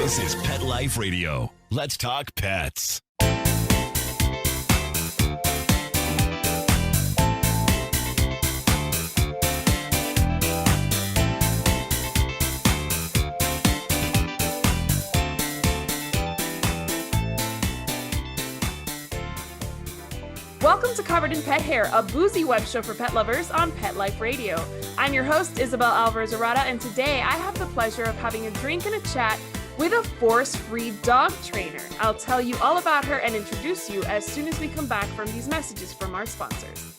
This is Pet Life Radio. Let's talk pets. Welcome to Covered in Pet Hair, a boozy web show for pet lovers on Pet Life Radio. I'm your host, Isabel Alvarez-Arata, and today I have the pleasure of having a drink and a chat with a force-free dog trainer. I'll tell you all about her and introduce you as soon as we come back from these messages from our sponsors.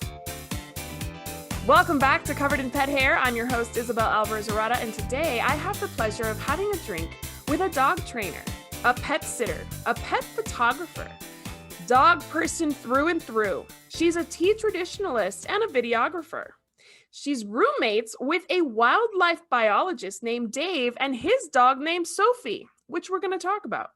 Welcome back to Covered in Pet Hair. I'm your host, Isabel Alvarez-Arata, and today I have the pleasure of having a drink with a dog trainer, a pet sitter, a pet photographer, dog person through and through. She's a tea traditionalist and a videographer. She's roommates with a wildlife biologist named Dave and his dog named Sophie, which we're going to talk about.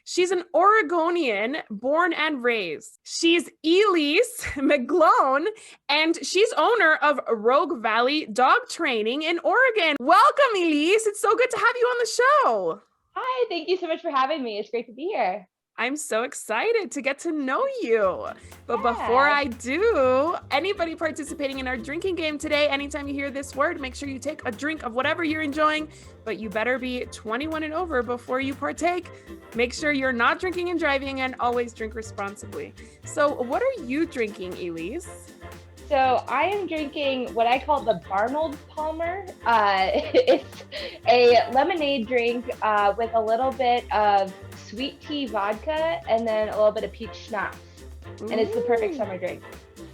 She's an Oregonian, born and raised. She's Elise McGlone, and she's owner of Rogue Valley Dog Training in Oregon. Welcome, Elise. It's so good to have you on the show. Hi, thank you so much for having me. It's great to be here. I'm so excited to get to know you. But before I do, anybody participating in our drinking game today, anytime you hear this word, make sure you take a drink of whatever you're enjoying, but you better be 21 and over before you partake. Make sure you're not drinking and driving, and always drink responsibly. So what are you drinking, Elise? So I am drinking what I call the Arnold Palmer. It's a lemonade drink with a little bit of sweet tea vodka and then a little bit of peach schnapps. And it's the perfect summer drink.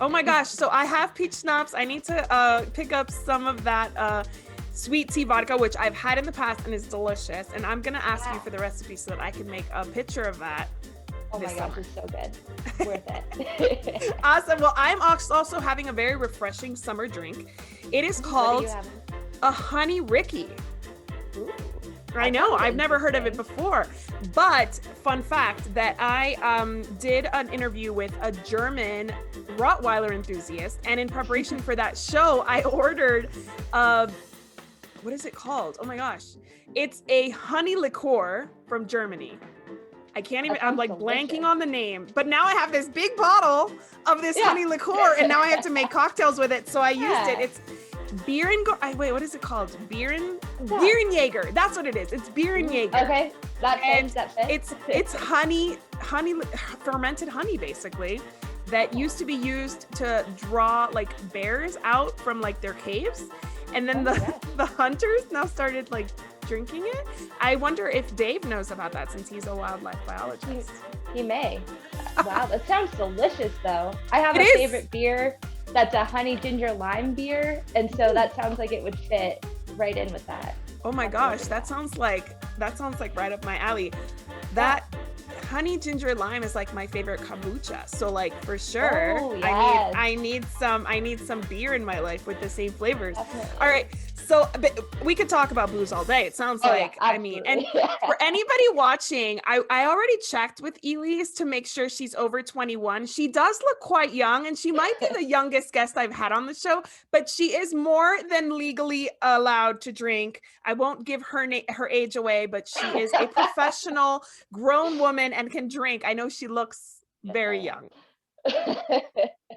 Oh my gosh. So I have peach schnapps. I need to pick up some of that sweet tea vodka, which I've had in the past and is delicious. And I'm going to ask you for the recipe so that I can make a picture of that. Oh my gosh, it's so good. Worth it. Awesome. Well, I'm also having a very refreshing summer drink. It is called a Honey Ricky. Ooh. I know, I've never heard of it before, but fun fact that I did an interview with a German Rottweiler enthusiast, and in preparation for that show, I ordered, what is it called? Oh my gosh. It's a honey liqueur from Germany. I can't even, I'm like blanking on the name, but now I have this big bottle of this honey liqueur, and now I have to make cocktails with it, so I used it. It's wait, what is it called? Bierenjager. That's what it is. It's Bierenjager. Okay, that fits. It's honey, fermented honey, basically, that used to be used to draw like bears out from like their caves, and then the hunters now started like drinking it. I wonder if Dave knows about that since he's a wildlife biologist. He may. Wow, that sounds delicious though. I have a favorite beer that's a honey ginger lime beer, and so that sounds like it would fit right in with that. Oh my gosh, that sounds like right up my alley. That honey ginger lime is like my favorite kombucha. So like for sure, I need some beer in my life with the same flavors. Definitely. All right. So we could talk about booze all day. It sounds like, yeah, I mean, and for anybody watching, I already checked with Elise to make sure she's over 21. She does look quite young, and she might be the youngest guest I've had on the show, but she is more than legally allowed to drink. I won't give her age away, but she is a professional grown woman and can drink. I know she looks very young.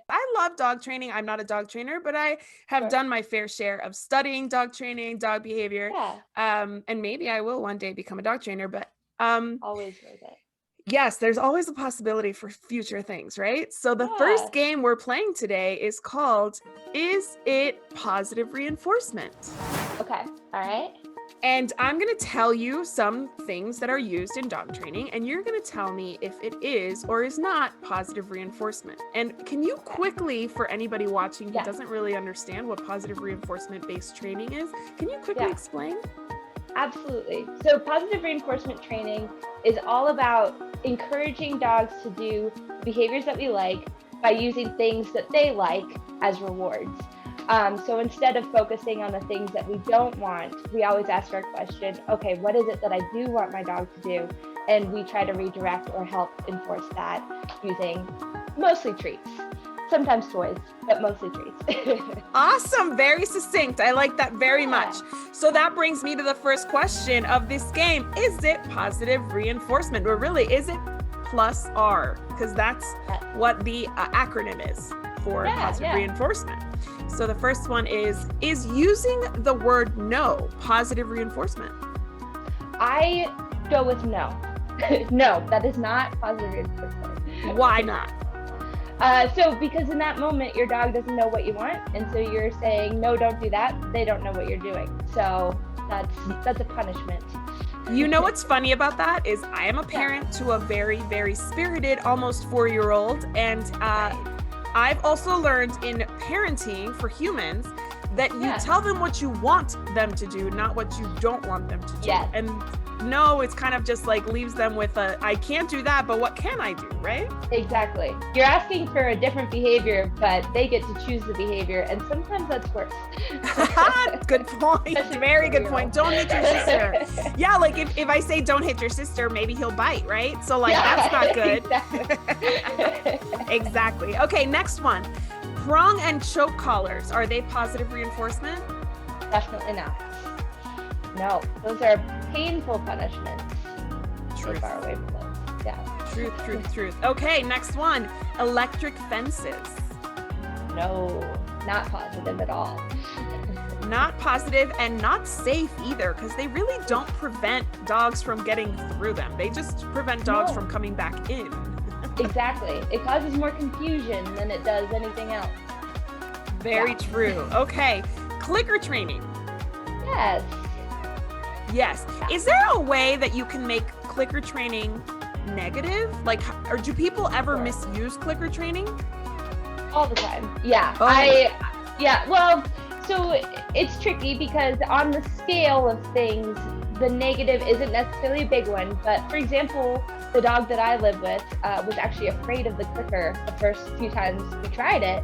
I love dog training. I'm not a dog trainer, but I have done my fair share of studying dog training, dog behavior. And maybe I will one day become a dog trainer, but always worth it. Yes, there's always a possibility for future things, right? So the first game we're playing today is called Is It Positive Reinforcement? Okay. All right. And I'm going to tell you some things that are used in dog training, and you're going to tell me if it is or is not positive reinforcement. And can you quickly, for anybody watching who doesn't really understand what positive reinforcement-based training is, can you quickly explain? Absolutely. So positive reinforcement training is all about encouraging dogs to do behaviors that we like by using things that they like as rewards. So instead of focusing on the things that we don't want, we always ask our question, okay, what is it that I do want my dog to do? And we try to redirect or help enforce that using mostly treats. Sometimes toys, but mostly treats. Awesome. Very succinct. I like that very much. So that brings me to the first question of this game. Is it positive reinforcement? Or really, is it plus R? Because that's what the acronym is for positive reinforcement. So the first one is using the word no positive reinforcement? I go with no. No, that is not positive reinforcement. Why not? So because in that moment, your dog doesn't know what you want. And so you're saying, no, don't do that. They don't know what you're doing. So that's a punishment. You know what's funny about that is I am a parent to a very, very spirited, almost 4-year-old. And I've also learned in parenting for humans that you tell them what you want them to do, not what you don't want them to do. Yes. And no, it's kind of just like leaves them with I can't do that, but what can I do, right? Exactly. You're asking for a different behavior, but they get to choose the behavior, and sometimes that's worse. Good point. Very good point. Don't hit your sister. Yeah, like if I say don't hit your sister, maybe he'll bite, right? So like that's not good. Exactly. Exactly. Okay, next one. Prong and choke collars. Are they positive reinforcement? Definitely not. No, those are painful punishments. Stay far away from those. Yeah. Truth. Okay, next one. Electric fences. No, not positive at all. Not positive and not safe either, because they really don't prevent dogs from getting through them. They just prevent dogs from coming back in. Exactly. It causes more confusion than it does anything else. Very true. Okay. Clicker training. Yes. Yes. Is there a way that you can make clicker training negative? Like, or do people ever misuse clicker training? All the time. Yeah. Oh. Well, so it's tricky because on the scale of things, the negative isn't necessarily a big one. But for example, the dog that I live with was actually afraid of the clicker the first few times we tried it.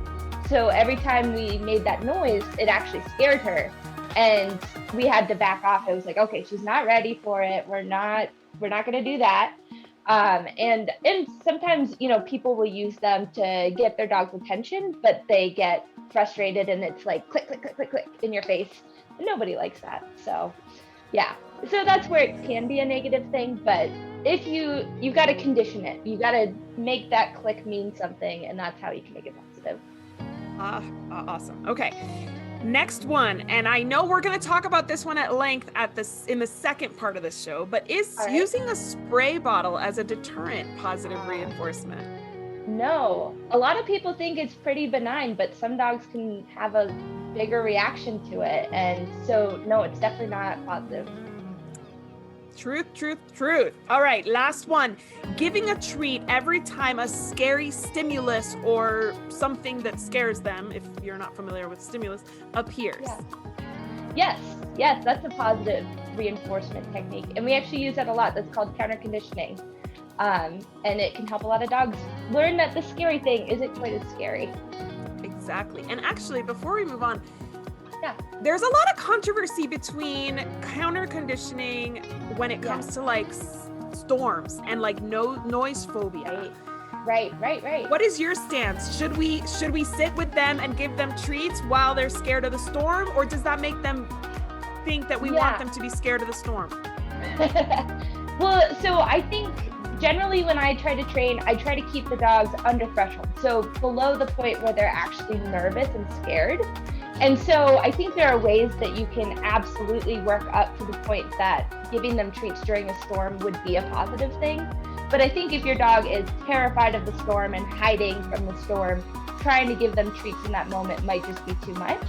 So every time we made that noise, it actually scared her. And we had to back off. It was like, okay, she's not ready for it. We're not going to do that. And sometimes, people will use them to get their dog's attention, but they get frustrated and it's like click, click, click, click, click in your face. And nobody likes that. So yeah. So that's where it can be a negative thing. But if you've got to condition it, you got to make that click mean something. And that's how you can make it positive. Awesome. Okay. Next one, and I know we're going to talk about this one at length in the second part of the show, but is using a spray bottle as a deterrent positive reinforcement? No. A lot of people think it's pretty benign, but some dogs can have a bigger reaction to it. And so, no, it's definitely not positive. Truth. All right, last one. Giving a treat every time a scary stimulus or something that scares them, if you're not familiar with stimulus, appears. Yes, that's a positive reinforcement technique. And we actually use that a lot. That's called counter conditioning. And it can help a lot of dogs learn that the scary thing isn't quite as scary. Exactly. And actually, before we move on, there's a lot of controversy between counter conditioning when it comes to like storms and like noise phobia. Right. What is your stance? Should we sit with them and give them treats while they're scared of the storm, or does that make them think that we want them to be scared of the storm? Well, so I think generally when I try to train, I try to keep the dogs under threshold. So below the point where they're actually nervous and scared. And so I think there are ways that you can absolutely work up to the point that giving them treats during a storm would be a positive thing. But I think if your dog is terrified of the storm and hiding from the storm, trying to give them treats in that moment might just be too much.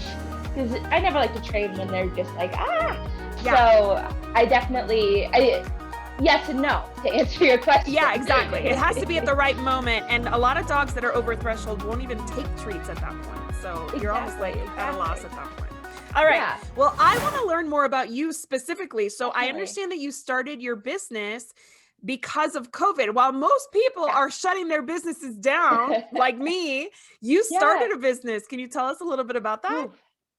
Because I never like to train when they're just like, So I definitely, yes and no to answer your question. Yeah, exactly. It has to be at the right moment. And a lot of dogs that are over threshold won't even take treats at that point. So you're almost like at a loss at that point. All right. Yeah. Well, I want to learn more about you specifically. So I understand that you started your business because of COVID. While most people are shutting their businesses down, like me, you started a business. Can you tell us a little bit about that?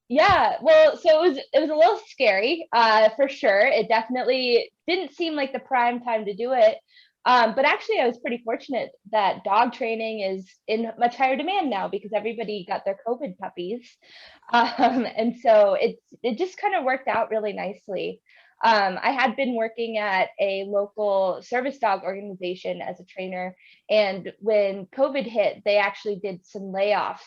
Yeah, well, so it was a little scary, for sure. It definitely didn't seem like the prime time to do it. But actually, I was pretty fortunate that dog training is in much higher demand now because everybody got their COVID puppies. And so it just kind of worked out really nicely. I had been working at a local service dog organization as a trainer, and when COVID hit, they actually did some layoffs,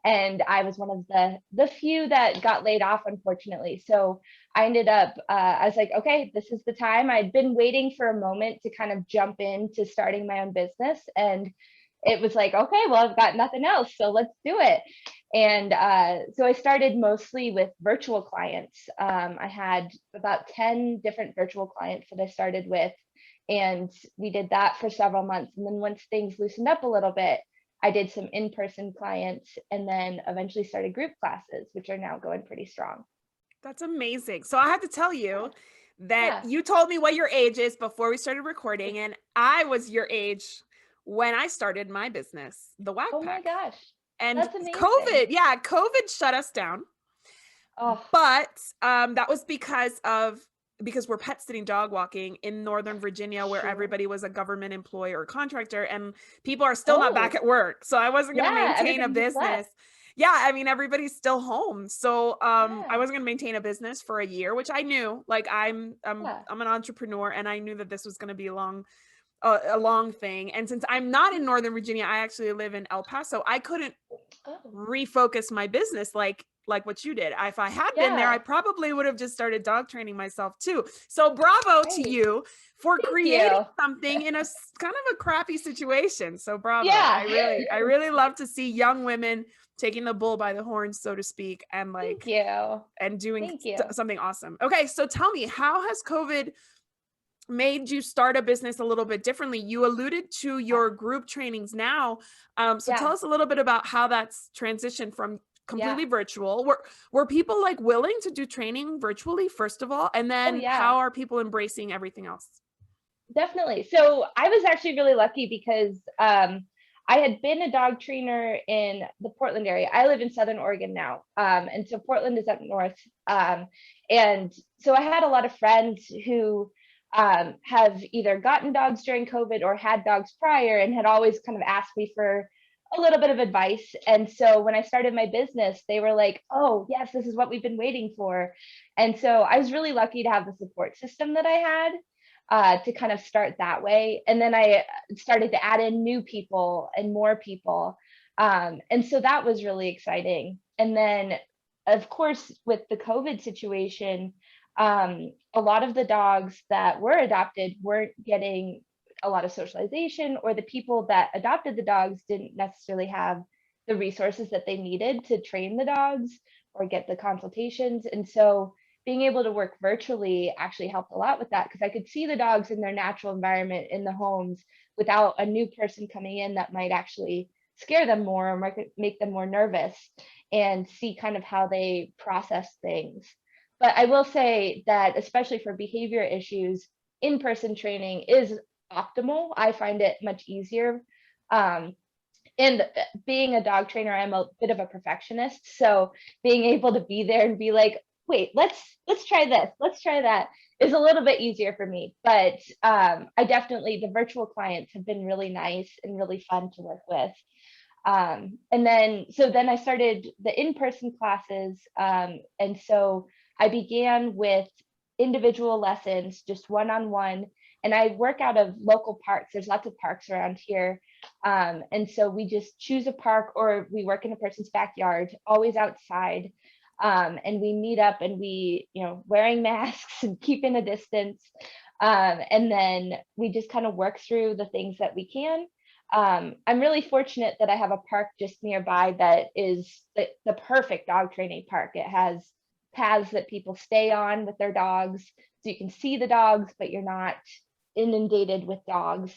and I was one of the few that got laid off, unfortunately. So I ended up, I was like, okay, this is the time. I'd been waiting for a moment to kind of jump into starting my own business. And it was like, okay, well, I've got nothing else, so let's do it. And so I started mostly with virtual clients. I had about 10 different virtual clients that I started with. And we did that for several months. And then once things loosened up a little bit, I did some in-person clients and then eventually started group classes, which are now going pretty strong. That's amazing. So I have to tell you that Yeah. you told me what your age is before we started recording, and I was your age when I started my business, the Whack Oh my Pack. gosh. And That's amazing. COVID shut us down. Oh, But that was because we're pet sitting dog walking in Northern Virginia, where sure. everybody was a government employee or contractor, and people are still not back Oh, at work. So I wasn't going to yeah. maintain a Everybody just business. left. Yeah, I mean everybody's still home. So I Yeah. wasn't going to maintain a business for a year, which I knew. Like Yeah. I'm an entrepreneur, and I knew that this was going to be a long thing. And since I'm not in Northern Virginia, I actually live in El Paso. I couldn't Oh, refocus my business like what you did. If I had been there, I yeah. probably would have just started dog training myself too. So bravo to Great. you for Thank creating you. something in a kind of a crappy situation. So bravo. Yeah. I really love to see young women taking the bull by the horns, so to speak, and Thank you. doing Thank you. something awesome. Okay, so tell me, how has COVID made you start a business a little bit differently? You alluded to Yeah. your group trainings now. So tell Yeah. us a little bit about how that's transitioned from Yeah. completely virtual. Were people like willing to do training virtually, first of all? And Oh, then yeah. how are people embracing everything else? Definitely. So I was actually really lucky because I had been a dog trainer in the Portland area. I live in Southern Oregon now. And so Portland is up north. And so I had a lot of friends who have either gotten dogs during COVID or had dogs prior and had always kind of asked me for a little bit of advice. And so when I started my business, they were like, oh, yes, this is what we've been waiting for. And so I was really lucky to have the support system that I had to kind of start that way. And then I started to add in new people and more people. And so that was really exciting. And then, of course, with the COVID situation, a lot of the dogs that were adopted weren't getting a lot of socialization, or the people that adopted the dogs didn't necessarily have the resources that they needed to train the dogs or get the consultations. And so being able to work virtually actually helped a lot with that because I could see the dogs in their natural environment in the homes without a new person coming in that might actually scare them more or make them more nervous, and see kind of how they process things. But I will say that, especially for behavior issues, in-person training is optimal. I find it much easier. Um, and being a dog trainer, I'm a bit of a perfectionist. So being able to be there and be like, wait, let's try this, let's try that, is a little bit easier for me. But I definitely, the virtual clients have been really nice and really fun to work with. And then so then I started the in-person classes. And so I began with individual lessons, just one-on-one. And I work out of local parks. There's lots of parks around here. And so we just choose a park or we work in a person's backyard, always outside. And we meet up and we, wearing masks and keeping a distance. And then we just kind of work through the things that we can. I'm really fortunate that I have a park just nearby that is the perfect dog training park. It has paths that people stay on with their dogs, so you can see the dogs, but you're not inundated with dogs.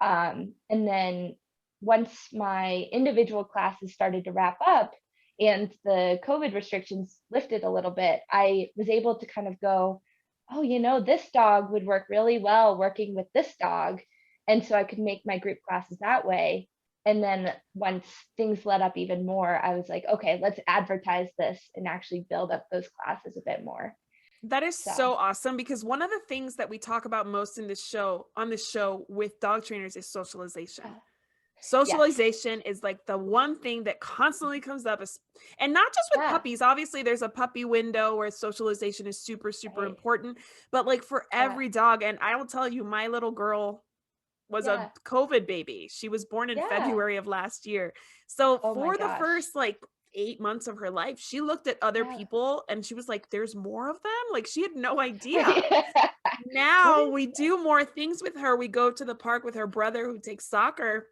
And then once my individual classes started to wrap up and the COVID restrictions lifted a little bit, I was able to kind of go, oh, this dog would work really well working with this dog. And so I could make my group classes that way. And then once things let up even more, I was like, okay, let's advertise this and actually build up those classes a bit more. That is So so awesome, because one of the things that we talk about most in this show, on this show with dog trainers, is socialization. yes, Socialization is like the one thing that constantly comes up, and not just with yeah, puppies. Obviously, there's a puppy window where socialization is super, super right, important, but like for yeah, every dog. And I will tell you, my little girl was a yeah, COVID baby. She was born in yeah. February of last year. So Oh my for the gosh. first like 8 months of her life, she looked at other Yeah. people and she was like, there's more of them. Like she had no idea. Right. What Now is, we do more things with her. We go to the park with her brother who takes soccer,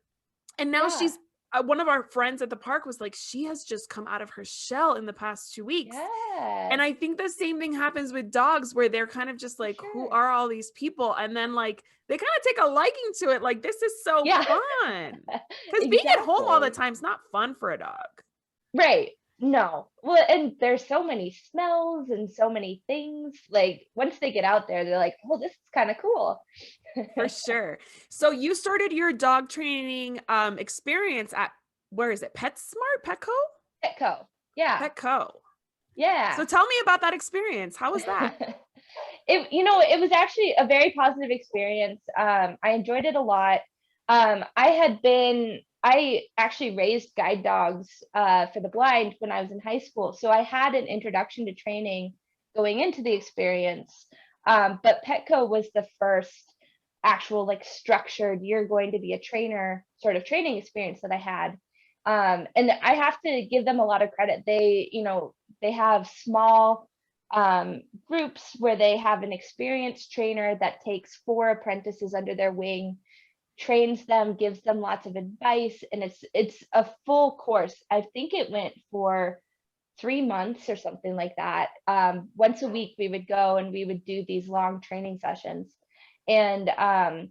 and now yeah, she's one of our friends at the park was like, she has just come out of her shell in the past 2 weeks. yeah, And I think the same thing happens with dogs, where they're kind of just for like, who sure. are all these people? And then like they kind of take a liking to it. Like, this is so Yeah, fun. Because being at home all the exactly. time is not fun for a dog. Right. No. Well, and there's so many smells and so many things. Like once they get out there, they're like, "Oh, this is kind of cool." For sure. So you started your dog training experience at, where is it? PetSmart? Petco? Petco. Yeah. Petco. So Yeah. tell me about that experience. How was that? It was actually a very positive experience. I enjoyed it a lot. I actually raised guide dogs for the blind when I was in high school. So I had an introduction to training going into the experience. But Petco was the first actual like structured, you're going to be a trainer sort of training experience that I had. And I have to give them a lot of credit. They have small groups where they have an experienced trainer that takes 4 apprentices under their wing, trains them, gives them lots of advice, and it's a full course. I think it went for 3 months or something like that. Once a week we would go and we would do these long training sessions, and um,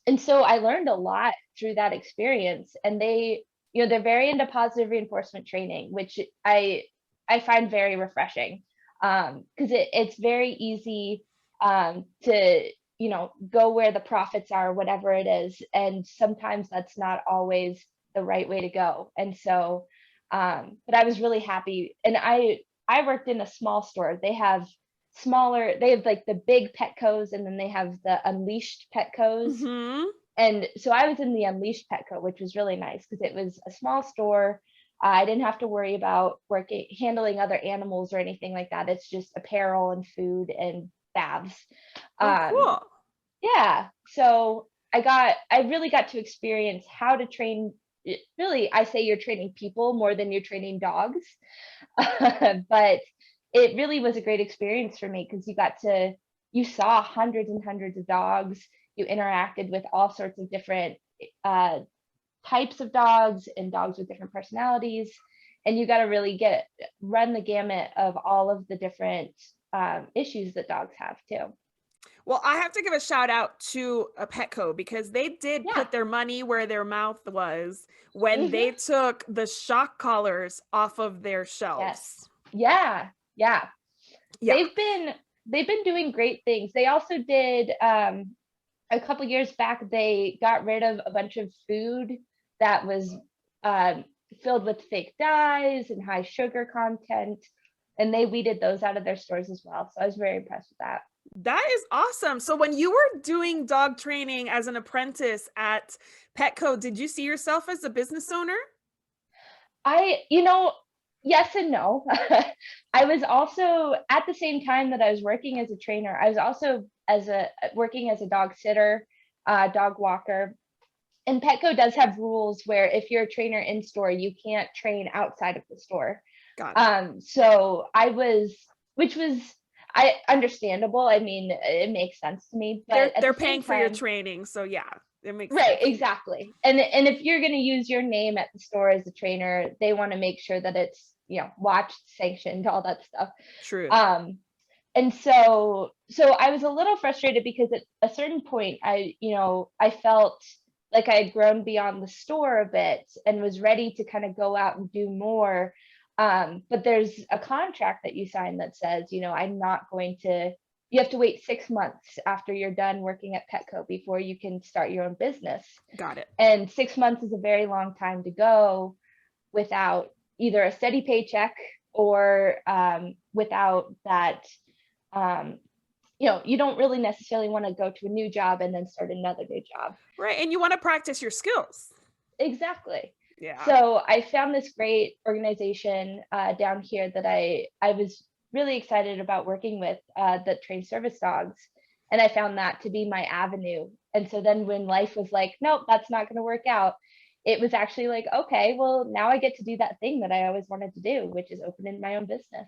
and so I learned a lot through that experience. And they're very into positive reinforcement training, which I find very refreshing, because it's very easy to go where the profits are, whatever it is, and sometimes that's not always the right way to go. And so, but I was really happy, and I worked in a small store. They have like the big Petcos, and then they have the unleashed Petcos. Mm-hmm. And so I was in the unleashed Petco, which was really nice because it was a small store. I didn't have to worry about handling other animals or anything like that. It's just apparel and food and baths. Oh, Um, cool. yeah. So I really got to experience how to train. Really, I say you're training people more than you're training dogs. But it really was a great experience for me because you saw hundreds and hundreds of dogs. You interacted with all sorts of different uh, types of dogs and dogs with different personalities. And you got to really run the gamut of all of the different issues that dogs have too. Well, I have to give a shout out to a Petco, because they did Yeah. put their money where their mouth was when Hmm. they took the shock collars off of their Yes. shelves. Yeah. Yeah. Yeah. They've been doing great things. They also did a couple years back, they got rid of a bunch of food that was um, filled with fake dyes and high sugar content, and they weeded those out of their stores as well. So I was very impressed with that. That is awesome. So when you were doing dog training as an apprentice at Petco, did you see yourself as a business owner? I, yes and no. I was also at the same time that I was working as a trainer, I was also as a working as a dog sitter, dog walker. And Petco does have rules where if you're a trainer in store, you can't train outside of the store. Got it. So which was I understandable. I mean, it makes sense to me, but at They're the same paying for your time, training, so yeah, it makes right, sense. exactly. And if you're going to use your name at the store as a trainer, they want to make sure that it's, watched, sanctioned, all that stuff. True. Um, and so I was a little frustrated because at a certain point, I felt like I had grown beyond the store a bit and was ready to kind of go out and do more. But there's a contract that you sign that says, you have to wait 6 months after you're done working at Petco before you can start your own business. Got it. And 6 months is a very long time to go without either a steady paycheck or without that um, you don't really necessarily want to go to a new job and then start another new job. Right. And you want to practice your skills. Exactly. Yeah. So I found this great organization down here that I was really excited about working with, that trains service dogs. And I found that to be my avenue. And so then when life was like, nope, that's not going to work out, it was actually like, okay, well, now I get to do that thing that I always wanted to do, which is open my own business.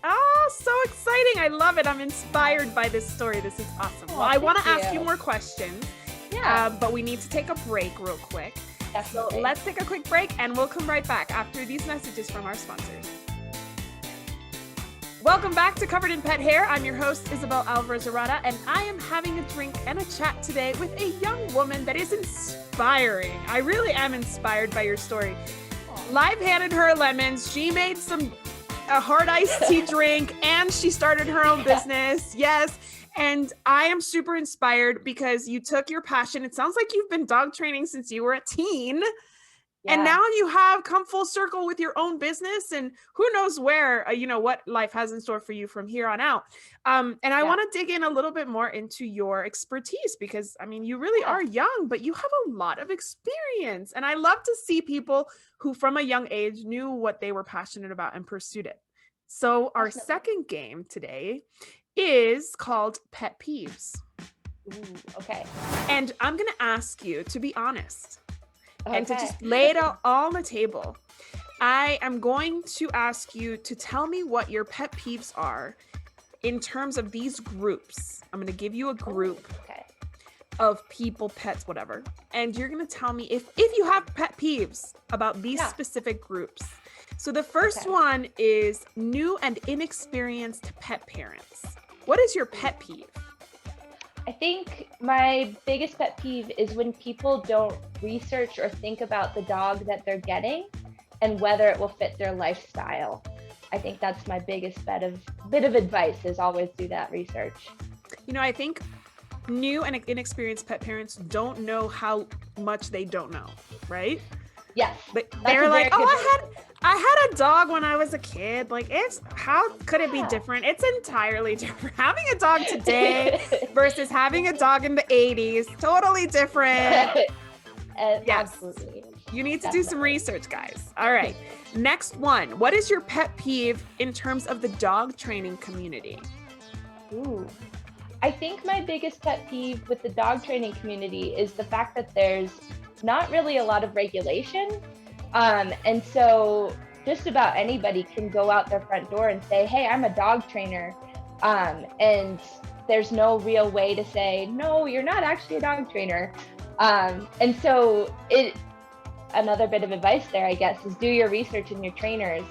Oh, so exciting. I love it. I'm inspired by this story. This is awesome. Well, I want to ask you more questions. Yeah. But we need to take a break real quick. Definitely. So let's take a quick break and we'll come right back after these messages from our sponsors. Welcome back to Covered in Pet Hair. I'm your host, Isabel Alvarez-Arata, and I am having a drink and a chat today with a young woman that is inspiring. I really am inspired by your story. Live handed her lemons. She made a hard iced tea drink and she started her own business. Yes. And I am super inspired because you took your passion. It sounds like you've been dog training since you were a teen. Yeah. And now you have come full circle with your own business, and who knows where, what life has in store for you from here on out. And I want to dig in a little bit more into your expertise because, you really are young, but you have a lot of experience. And I love to see people who from a young age knew what they were passionate about and pursued it. So our second game today is called Pet Peeves. Ooh, okay. And I'm going to ask you to be honest. Okay. And to just lay it out all on the table. I am going to ask you to tell me what your pet peeves are in terms of these groups. I'm going to give you a group of people, pets, whatever. And you're going to tell me if you have pet peeves about these specific groups. So the first one is new and inexperienced pet parents. What is your pet peeve? I think my biggest pet peeve is when people don't research or think about the dog that they're getting and whether it will fit their lifestyle. I think that's my biggest bit of advice is always do that research. I think new and inexperienced pet parents don't know how much they don't know, right? Yes. They're like, I had a dog when I was a kid. Like, how could it be different? It's entirely different. Having a dog today versus having a dog in the 80s, totally different. Yes. Absolutely. You need to do some research, guys. All right. Next one. What is your pet peeve in terms of the dog training community? Ooh. I think my biggest pet peeve with the dog training community is the fact that there's not really a lot of regulation. And so just about anybody can go out their front door and say, hey, I'm a dog trainer. And there's no real way to say, no, you're not actually a dog trainer. And so another bit of advice there, I guess, is do your research in your trainers,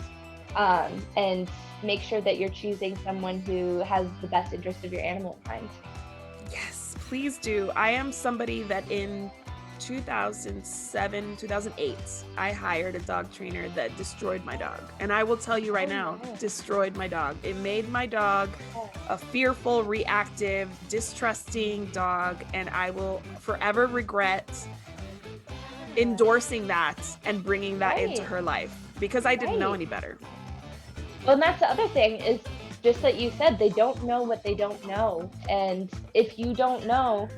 and make sure that you're choosing someone who has the best interest of your animal in mind. Yes, please do. I am somebody that in 2007, 2008, I hired a dog trainer that destroyed my dog. And I will tell you right now, destroyed my dog. It made my dog a fearful, reactive, distrusting dog. And I will forever regret endorsing that and bringing that into her life because I didn't know any better. Well, and that's the other thing is just like you said, they don't know what they don't know. And if you don't know,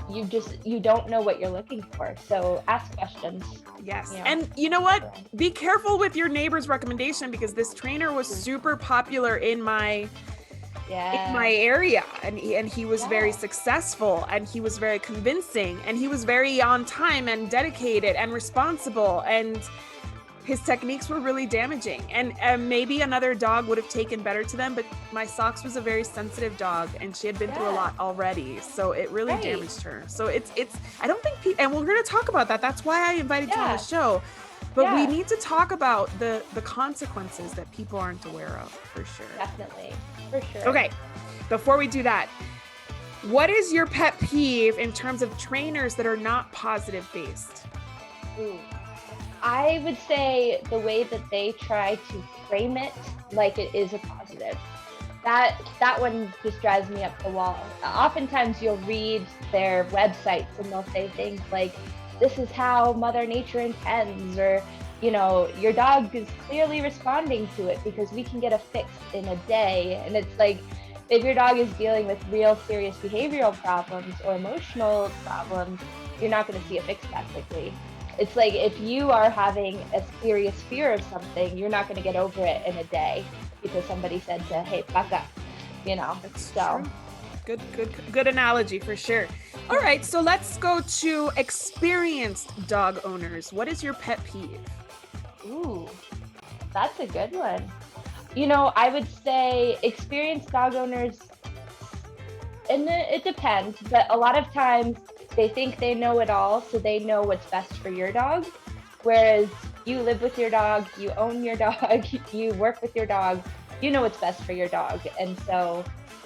you don't know what you're looking for. So ask questions. Yes. And you know what? Be careful with your neighbor's recommendation because this trainer was super popular in my area and he was very successful and he was very convincing and he was very on time and dedicated and responsible and his techniques were really damaging and maybe another dog would have taken better to them, but my Sox was a very sensitive dog and she had been through a lot already, so it really damaged her. So it's I don't think and we're going to talk about that. That's why I invited you on the show, but we need to talk about the consequences that people aren't aware of, for sure. Definitely, for sure. Okay, before we do that, what is your pet peeve in terms of trainers that are not positive based? Ooh. I would say the way that they try to frame it like it is a positive. That one just drives me up the wall. Oftentimes you'll read their websites and they'll say things like, this is how Mother Nature intends, or your dog is clearly responding to it, because we can get a fix in a day. And it's like, if your dog is dealing with real serious behavioral problems or emotional problems, you're not going to see a fix that quickly. It's like, if you are having a serious fear of something, you're not going to get over it in a day because somebody said to, hey, back up, That's true. Good analogy for sure. All right, so let's go to experienced dog owners. What is your pet peeve? Ooh, that's a good one. I would say experienced dog owners, and it depends, but a lot of times they think they know it all, so they know what's best for your dog. Whereas you live with your dog, you own your dog, you work with your dog, you know what's best for your dog. And so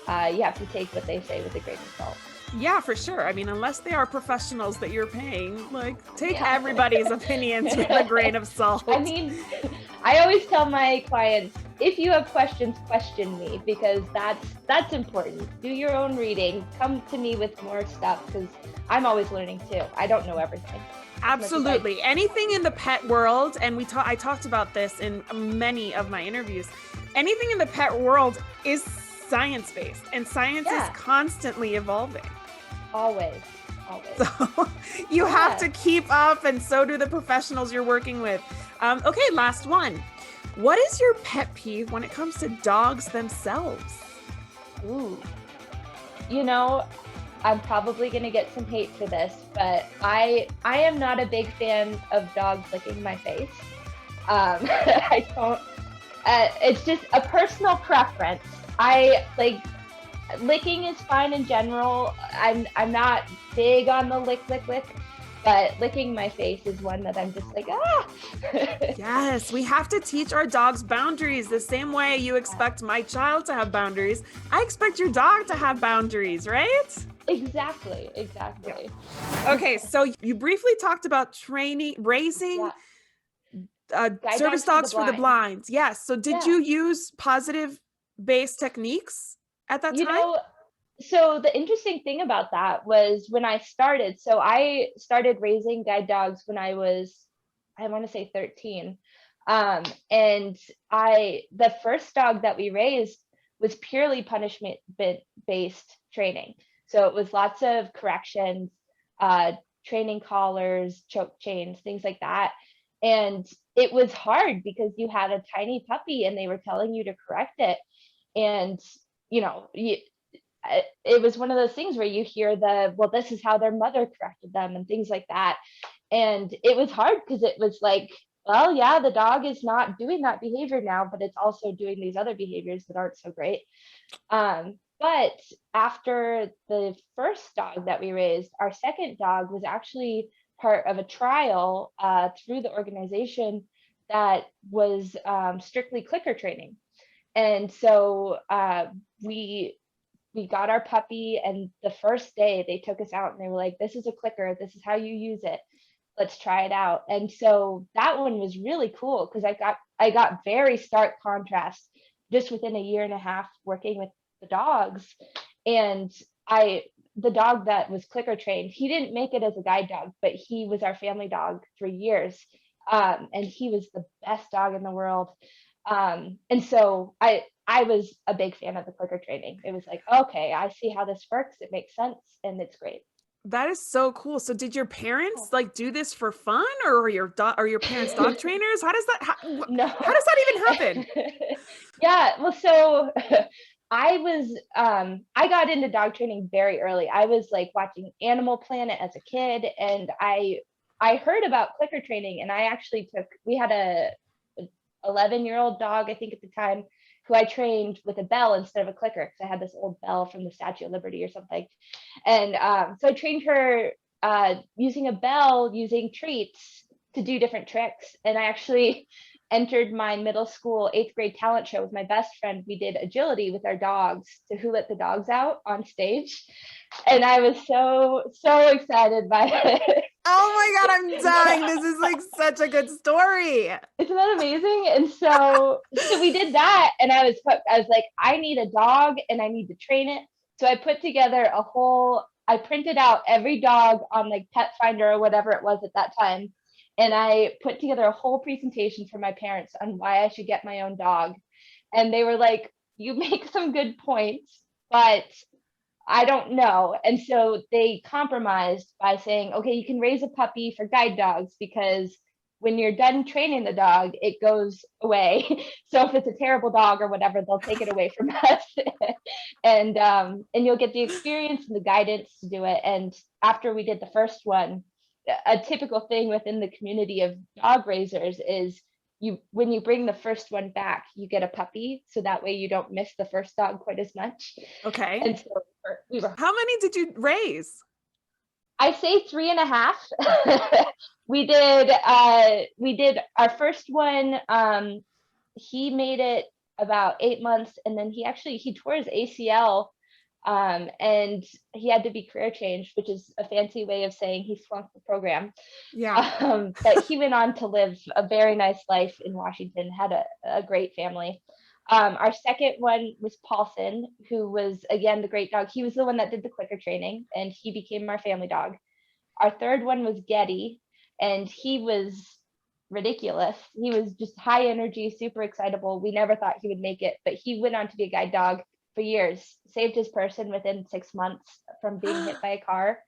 you have to take what they say with a grain of salt. Yeah, for sure. I mean, unless they are professionals that you're paying, take everybody's opinions with a grain of salt. I mean, I always tell my clients, if you have questions, question me, because that's important. Do your own reading. Come to me with more stuff, because I'm always learning too. I don't know everything. Absolutely. Anything in the pet world, and I talked about this in many of my interviews, anything in the pet world is science-based, and science is constantly evolving. Always. So you have to keep up, and so do the professionals you're working with. Okay, last one. What is your pet peeve when it comes to dogs themselves? Ooh. I'm probably going to get some hate for this, but I am not a big fan of dogs licking my face. I don't, it's just a personal preference. Licking is fine in general. I'm not big on the lick, but licking my face is one that I'm just like, ah. Yes, we have to teach our dogs boundaries the same way you expect my child to have boundaries. I expect your dog to have boundaries, right? Exactly. Okay, so you briefly talked about raising service dogs for the blind. Yes. So did you use positive-based techniques at that time? So the interesting thing about that was when I started raising guide dogs when I was, I want to say 13. And the first dog that we raised was purely punishment-based training. So it was lots of corrections, training collars, choke chains, things like that. And it was hard because you had a tiny puppy and they were telling you to correct it. And, it was one of those things where you hear this is how their mother corrected them and things like that. And it was hard because it was like, well, yeah, the dog is not doing that behavior now, but it's also doing these other behaviors that aren't so great. But after the first dog that we raised, our second dog was actually part of a trial through the organization that was strictly clicker training. And so we got our puppy, and the first day they took us out and they were like, this is a clicker, this is how you use it, let's try it out. And so that one was really cool because I got very stark contrast just within a year and a half working with the dogs. And the dog that was clicker trained, he didn't make it as a guide dog, but he was our family dog for years. And he was the best dog in the world. And so I was a big fan of the clicker training. It was like, okay, I see how this works. It makes sense and it's great. That is so cool. So did your parents do this for fun, or are your parents dog trainers? How does that even happen? Yeah, well, so I got into dog training very early. I was like watching Animal Planet as a kid, and I heard about clicker training, and we had a 11-year-old dog, I think at the time, who I trained with a bell instead of a clicker, because I had this old bell from the Statue of Liberty or something. And so I trained her using a bell, using treats to do different tricks. And I actually entered my middle school 8th grade talent show with my best friend. We did agility with our dogs to who let the dogs out on stage. And I was so excited by it. Oh my God, I'm dying. This is like such a good story. Isn't that amazing? And so we did that, and I was hooked. I was like, I need a dog and I need to train it. So I put together I printed out every dog on like Pet Finder or whatever it was at that time. And I put together a whole presentation for my parents on why I should get my own dog. And they were like, you make some good points, but I don't know. And so they compromised by saying, okay, you can raise a puppy for guide dogs because when you're done training the dog, it goes away. So if it's a terrible dog or whatever, they'll take it away from us. And you'll get the experience and the guidance to do it. And after we did the first one, a typical thing within the community of dog raisers is when you bring the first one back, you get a puppy, so that way you don't miss the first dog quite as much. Okay. And so how many did you raise? I say 3.5. we did our first one. He made it about 8 months, and then he tore his ACL, and he had to be career changed, which is a fancy way of saying he flunked the program. Yeah. But he went on to live a very nice life in Washington, had a great family. Our second one was Paulson, who was, again, the great dog. He was the one that did the clicker training, and he became our family dog. Our third one was Getty, and he was ridiculous. He was just high energy, super excitable. We never thought he would make it, but he went on to be a guide dog for years, saved his person within 6 months from being hit by a car.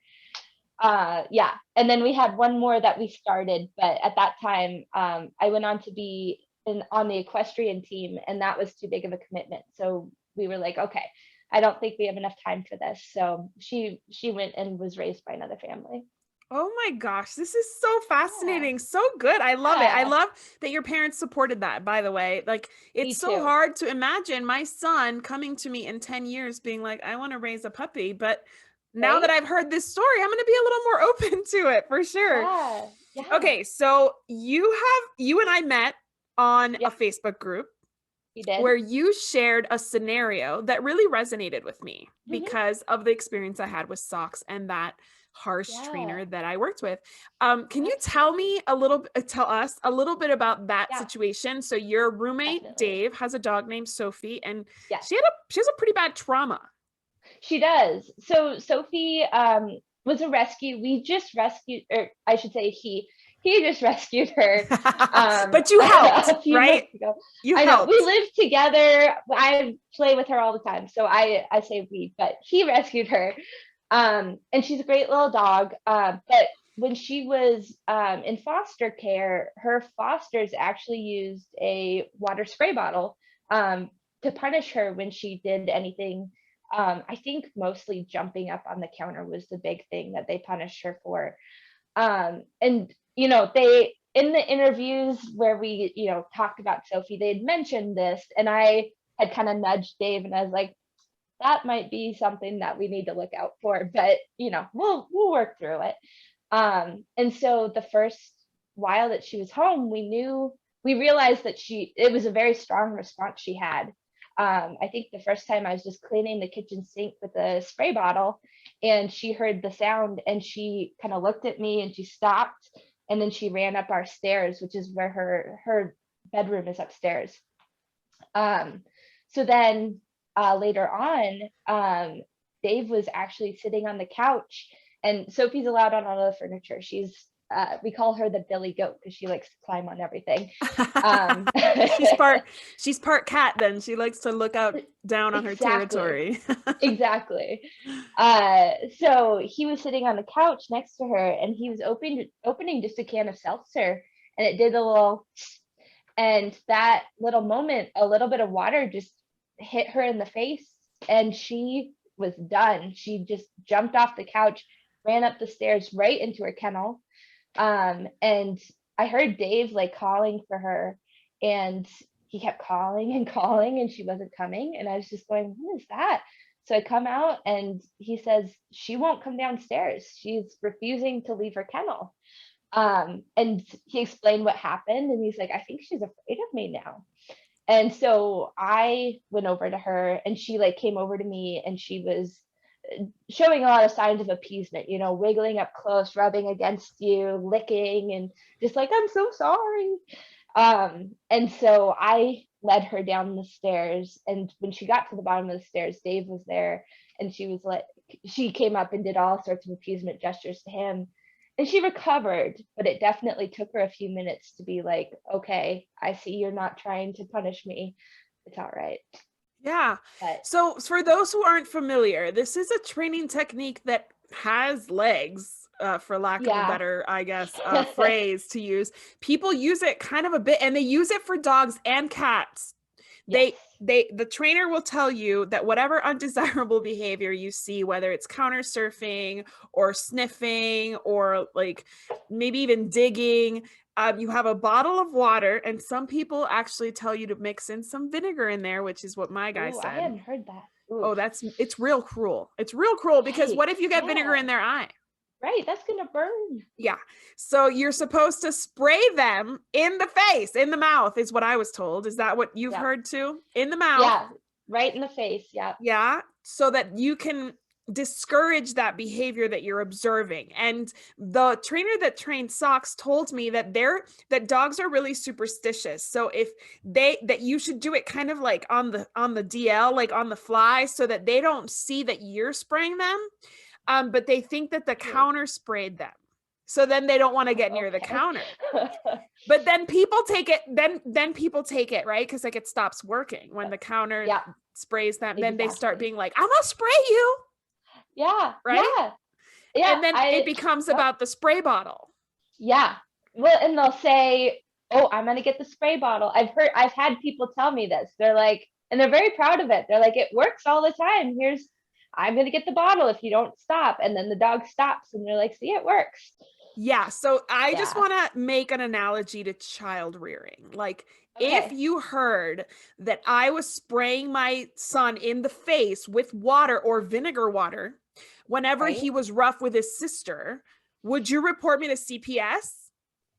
Yeah. And then we had one more that we started, but at that time, I went on to be on the equestrian team, and that was too big of a commitment. So we were like, okay, I don't think we have enough time for this. So she went and was raised by another family. Oh my gosh, this is so fascinating. Yeah. So good. I love it. I love that your parents supported that, by the way. Like, it's so hard to imagine my son coming to me in 10 years being like, I want to raise a puppy. But now that I've heard this story, I'm going to be a little more open to it for sure. Yeah. Okay, so you and I met on a Facebook group where you shared a scenario that really resonated with me because of the experience I had with socks and that harsh trainer that I worked with. Can you tell us a little bit about that situation? So your roommate Dave has a dog named Sophie, and she has a pretty bad trauma. She does. So Sophie was a rescue. We just rescued, or I should say he just rescued her. But you helped, right? I know. We lived together. I play with her all the time. So I say we, but he rescued her. And she's a great little dog. But when she was in foster care, her fosters actually used a water spray bottle to punish her when she did anything. I think mostly jumping up on the counter was the big thing that they punished her for. And, they, in the interviews where we, talked about Sophie, they had mentioned this, and I had kind of nudged Dave, and I was like, that might be something that we need to look out for, but we'll work through it. And so the first while that she was home, we realized that it was a very strong response she had. I think the first time I was just cleaning the kitchen sink with a spray bottle, and she heard the sound, and she kind of looked at me, and she stopped, and then she ran up our stairs, which is where her bedroom is upstairs. So then later on, Dave was actually sitting on the couch, and Sophie's allowed on all the furniture. We call her the Billy Goat because she likes to climb on everything. She's part cat. Then she likes to look out down on her territory. Exactly. So he was sitting on the couch next to her, and he was opening just a can of seltzer, and it did a little, and that little moment, a little bit of water just hit her in the face, and she was done. She just jumped off the couch, ran up the stairs right into her kennel. And I heard Dave calling for her, and he kept calling and calling, and she wasn't coming. And I was just going, what is that? So I come out, and he says, she won't come downstairs. She's refusing to leave her kennel. And he explained what happened, and he's like, I think she's afraid of me now. And so I went over to her, and she came over to me, and she was showing a lot of signs of appeasement, wiggling up close, rubbing against you, licking, and just I'm so sorry. And so I led her down the stairs, and when she got to the bottom of the stairs, Dave was there, and she came up and did all sorts of appeasement gestures to him. and she recovered, but it definitely took her a few minutes to be like, okay, I see you're not trying to punish me. It's all right. Yeah. But So for those who aren't familiar, this is a training technique that has legs, for lack of a yeah. better, I guess, phrase to use. People use it kind of a bit, and they use it for dogs and cats. Yes. The trainer will tell you that whatever undesirable behavior you see, whether it's counter surfing or sniffing or like maybe even digging, you have a bottle of water, and some people actually tell you to mix in some vinegar in there, which is what my guy Oh, I said. hadn't heard that. Ooh. Oh, it's real cruel. It's real cruel because what if you Yikes. get vinegar Yeah. in their eye? Right. That's gonna burn. Yeah. So you're supposed to spray them in the face, in the mouth, is what I was told. Is that what you've Yeah. heard too? In the mouth. Yeah. Right in the face. Yeah. Yeah. So that you can discourage that behavior that you're observing. And the trainer that trained socks told me that that dogs are really superstitious. So if that you should do it kind of like on the DL, like on the fly, so that they don't see that you're spraying them. But they think that the counter sprayed them. So then they don't want to get near the Okay. counter. But then people take it, then people take it, right? Because like it stops working when the counter Yeah. sprays them. Then they start Exactly. being like, I'm gonna spray you, Yeah. right? Yeah. Yeah. And then it becomes Yep. about the spray bottle. Yeah. Well, and they'll say, "Oh, I'm gonna get the spray bottle." I've had people tell me this. They're like, and they're very proud of it. They're like, "It works all the time. I'm gonna get the bottle if you don't stop." And then the dog stops, and they're like, "See, it works." Yeah. So I just Yeah. want to make an analogy to child rearing. Like, if Okay. you heard that I was spraying my son in the face with water or vinegar water whenever Right. he was rough with his sister, would you report me to CPS?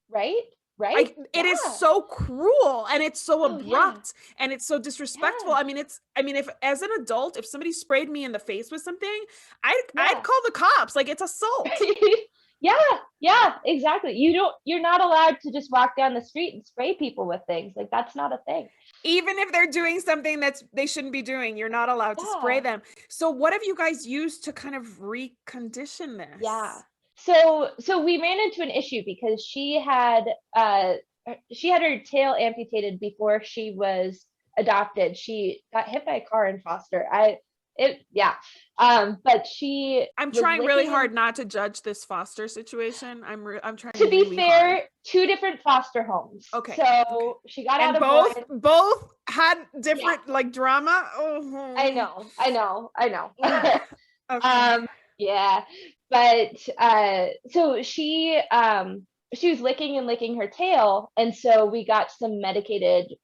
Right. Right. Like, it is Yeah. so cruel and it's so Oh yeah. abrupt and it's so disrespectful. Yeah. I mean, if as an adult, if somebody sprayed me in the face with something, I'd Yeah. call the cops. Like, it's assault. Yeah, yeah, exactly. You're not allowed to just walk down the street and spray people with things. Like, that's not a thing. Even if they're doing something they shouldn't be doing, you're not allowed to spray Yeah. them. So what have you guys used to kind of recondition Yeah. this? So we ran into an issue because she had her tail amputated before she was adopted. She got hit by a car in foster. But she I'm was trying really licking hard not to judge this foster situation. I'm trying to be really fair, hard. 2 different foster homes. Okay. So she got And out of one. both had different like drama. Oh, I know. okay. Yeah, but so she was licking and licking her tail, and so we got some medicated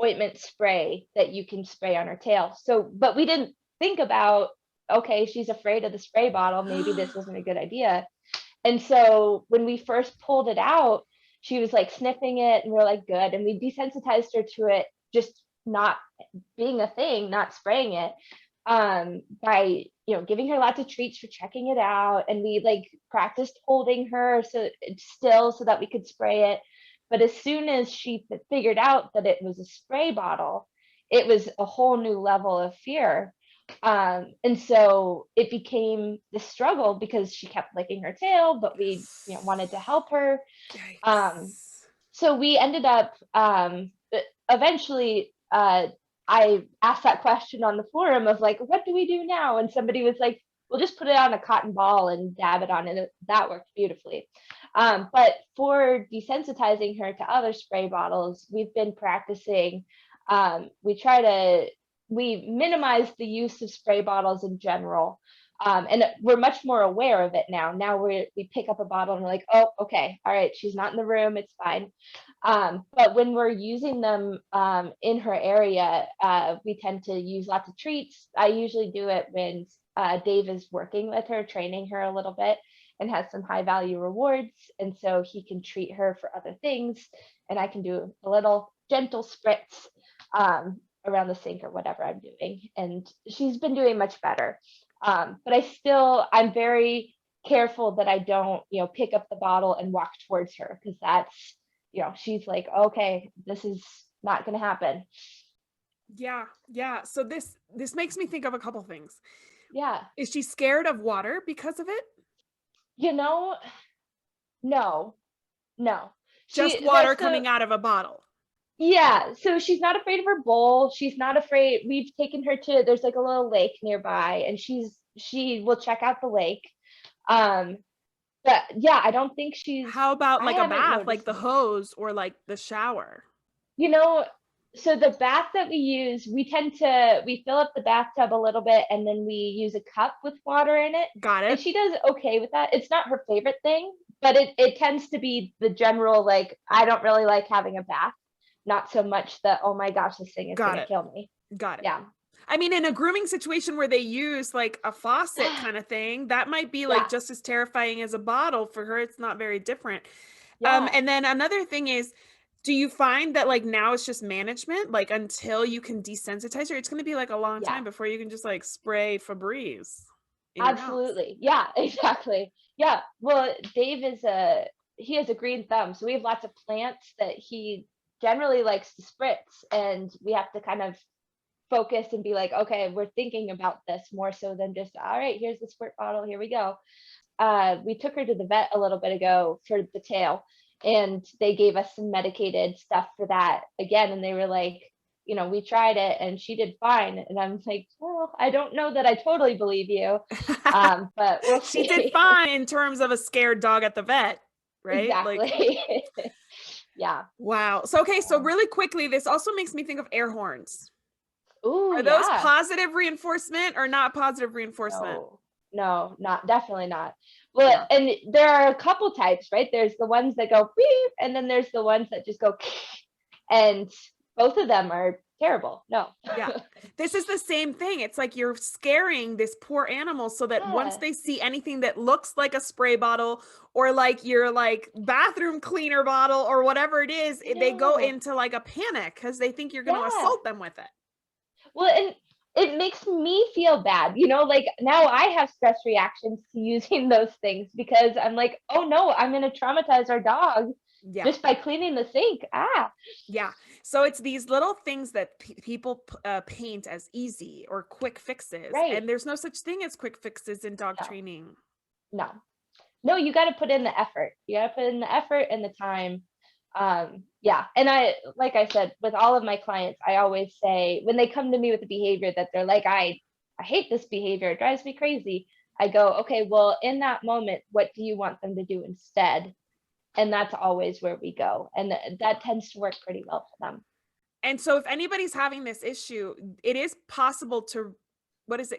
ointment spray that you can spray on her tail. So, but we didn't think about, okay, she's afraid of the spray bottle, maybe this wasn't a good idea. And so when we first pulled it out, she was like sniffing it, and we're like, good, and we desensitized her to it, just not being a thing, not spraying it, by giving her lots of treats for checking it out, and we like practiced holding her so still so that we could spray it. But as soon as she figured out that it was a spray bottle, it was a whole new level of fear. And so it became this struggle because she kept licking her tail, but we wanted to help her. Yikes. So we ended up eventually I asked that question on the forum of like, what do we do now? And somebody was like, we'll just put it on a cotton ball and dab it on, and that worked beautifully. But for desensitizing her to other spray bottles, we've been practicing. We minimize the use of spray bottles in general. And we're much more aware of it now. Now we pick up a bottle and we're like, oh, okay, all right, she's not in the room, it's fine. But when we're using them in her area, we tend to use lots of treats. I usually do it when Dave is working with her, training her a little bit, and has some high value rewards. And so he can treat her for other things, and I can do a little gentle spritz around the sink or whatever I'm doing. And she's been doing much better. But I'm very careful that I don't, pick up the bottle and walk towards her, because that's, she's like, okay, this is not going to happen. Yeah. So this makes me think of a couple things. Yeah. Is she scared of water because of it? No, no. Just water coming out of a bottle. Yeah, so she's not afraid of her bowl. She's not afraid. We've taken her to, there's like a little lake nearby, and she will check out the lake. Um, but yeah, I don't think How about I like a haven't bath, like noticed the it. hose or like the shower? You know, so the bath that we use, we fill up the bathtub a little bit and then we use a cup with water in it. Got And it. she does okay with that. It's not her favorite thing, but it tends to be the general, like, I don't really like having a bath. Not so much the, oh my gosh, this thing is Got gonna it. kill me. Got it. Yeah. I mean, in a grooming situation where they use like a faucet kind of thing, that might be like Yeah. just as terrifying as a bottle. For her, it's not very different. Yeah. And then another thing is, do you find that like now it's just management, like until you can desensitize her, it's going to be like a long Yeah. time before you can just like spray Febreze in your house? Absolutely. Yeah, exactly. Yeah. Well, he has a green thumb, so we have lots of plants that he generally likes to spritz, and we have to kind of focus and be like, okay, we're thinking about this more so than just, all right, here's the squirt bottle, here we go. We took her to the vet a little bit ago for the tail, and they gave us some medicated stuff for that again, and they were like, we tried it and she did fine. And I'm like, well, I don't know that I totally believe you. But we'll She see. did fine in terms of a scared dog at the vet, right? Like, Exactly. Yeah. wow. So, okay. So really quickly, this also makes me think of air horns. Ooh, Are those yeah. positive reinforcement or not positive reinforcement? No, no, not definitely not. Well, Yeah. and there are a couple types, right? There's the ones that go beep, and then there's the ones that just go, and both of them are terrible. No. Yeah. This is the same thing. It's like you're scaring this poor animal so that once Yeah. they see anything that looks like a spray bottle or like your like bathroom cleaner bottle or whatever it is, they go No. into like a panic because they think you're going to Yeah. assault them with it. Well, and it makes me feel bad, like now I have stress reactions to using those things because I'm like, oh no, I'm going to traumatize our dog Yeah. just by cleaning the sink. Yeah. So it's these little things that people paint as easy or quick fixes. Right. And there's no such thing as quick fixes in dog No, training. no, no, you got to put in the effort. You got to put in the effort and the time. Yeah. And like I said, with all of my clients, I always say when they come to me with a behavior that they're like, I hate this behavior, it drives me crazy. I go, okay, well, in that moment, what do you want them to do instead? And that's always where we go. And that tends to work pretty well for them. And so if anybody's having this issue, it is possible to,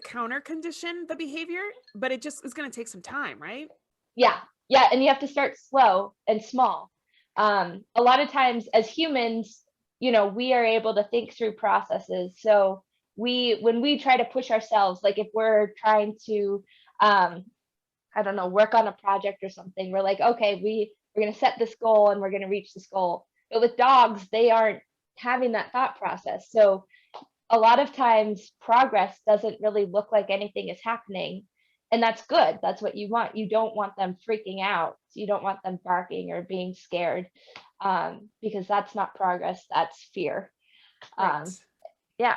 counter condition the behavior, but it just is going to take some time, right? Yeah. Yeah. And you have to start slow and small. A lot of times as humans, we are able to think through processes. So when we try to push ourselves, like if we're trying to, I don't know, work on a project or something, we're like, okay, we're going to set this goal and we're going to reach this goal. But with dogs, they aren't having that thought process. So a lot of times progress doesn't really look like anything is happening. And that's good. That's what you want. You don't want them freaking out. You don't want them barking or being scared, because that's not progress. That's fear. Right. Yeah.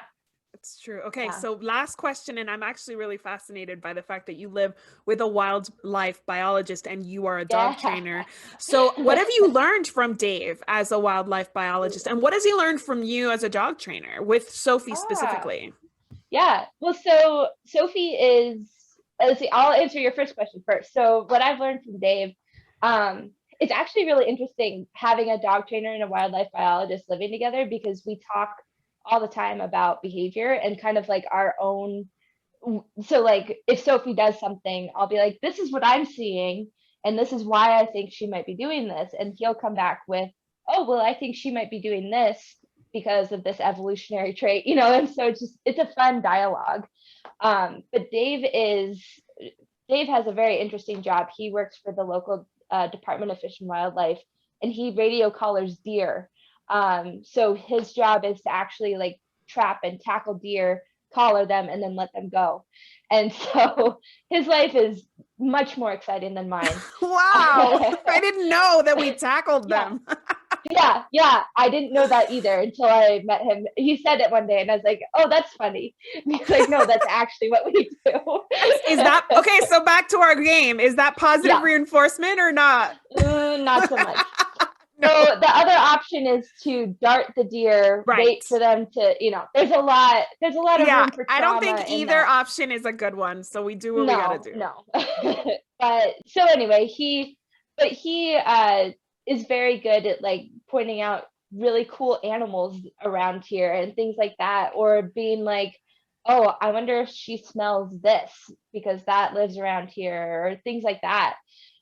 It's true. Okay, Yeah. so last question, and I'm actually really fascinated by the fact that you live with a wildlife biologist and you are a dog trainer. So, what have you learned from Dave as a wildlife biologist, and what has he learned from you as a dog trainer with Sophie specifically? Yeah. Well, so Sophie is, let's see, I'll answer your first question first. So, what I've learned from Dave, it's actually really interesting having a dog trainer and a wildlife biologist living together because we talk all the time about behavior and kind of like our own. So like if Sophie does something, I'll be like, this is what I'm seeing and this is why I think she might be doing this, and he'll come back with, oh well, I think she might be doing this because of this evolutionary trait, and so it's a fun dialogue. But Dave has a very interesting job. He works for the local Department of Fish and Wildlife, and he radio collars deer. So his job is to actually like trap and tackle deer, collar them, and then let them go. And so his life is much more exciting than mine. Wow. I didn't know that we tackled them. Yeah. I didn't know that either until I met him. He said it one day and I was like, oh, that's funny. And he's like, no, that's actually what we do. Is that okay? So back to our game. Is that positive Yeah. reinforcement or not? Not so much. No. So the other option is to dart the deer, Right. wait for them to, there's a lot of room for trauma. I don't think in either that. option is a good one. So we do what we gotta do. No. But so anyway, he is very good at like pointing out really cool animals around here and things like that, or being like, oh, I wonder if she smells this because that lives around here, or things like that.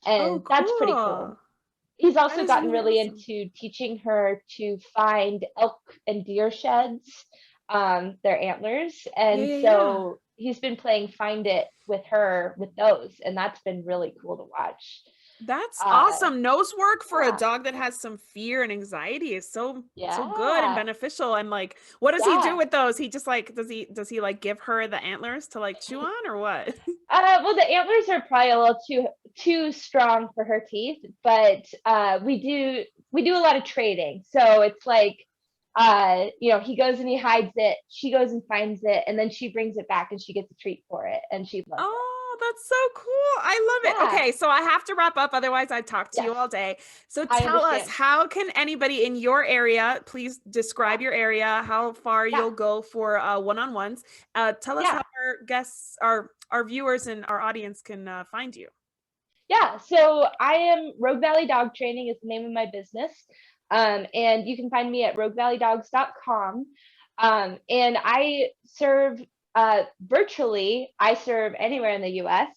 And that's pretty cool. He's also gotten really awesome. into teaching her to find elk and deer sheds, their antlers. And so he's been playing find it with her with those. And that's been really cool to watch. That's awesome. Nose work for a dog that has some fear and anxiety is so good and beneficial. And like, what does he do with those? He just like, does he like give her the antlers to like chew on or what? Well, the antlers are probably a little too strong for her teeth, but we do a lot of trading. So it's like, he goes and he hides it, she goes and finds it, and then she brings it back and she gets a treat for it and she loves it. That's so cool. I love it. Okay, so I have to wrap up, otherwise I'd talk to you all day. So tell us, how can anybody in your area, please describe your area, how far you'll go for one-on-ones. Tell us how our guests, our viewers and our audience can find you. Yeah, so I am Rogue Valley Dog Training is the name of my business. And you can find me at roguevalleydogs.com. And I serve virtually. I serve anywhere in the US.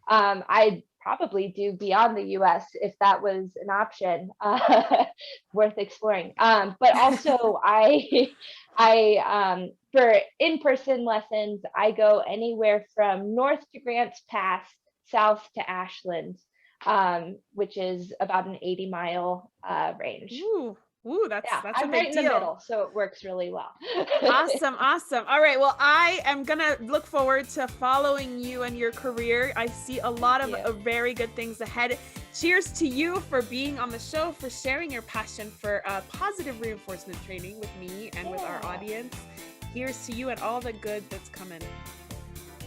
I'd probably do beyond the US if that was an option worth exploring. But also I for in-person lessons, I go anywhere from north to Grants Pass, south to Ashland, which is about an 80-mile range. Ooh, that's a I'm big right in deal. the middle, so it works really well. Awesome. All right, well, I am gonna look forward to following you and your career. I see a lot of very good things ahead. Cheers to you for being on the show, for sharing your passion for positive reinforcement training with me and with our audience. Here's to you and all the good that's coming.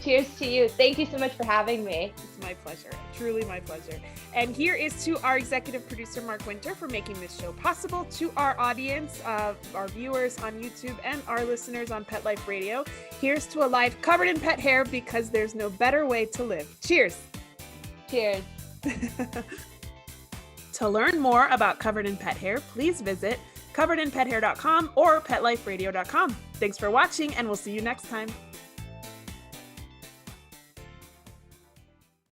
Cheers to you. Thank you so much for having me. It's my pleasure. Truly my pleasure. And here is to our executive producer, Mark Winter, for making this show possible, to our audience, our viewers on YouTube and our listeners on Pet Life Radio. Here's to a life covered in pet hair, because there's no better way to live. Cheers. Cheers. To learn more about Covered in Pet Hair, please visit coveredinpethair.com or petliferadio.com. Thanks for watching, and we'll see you next time.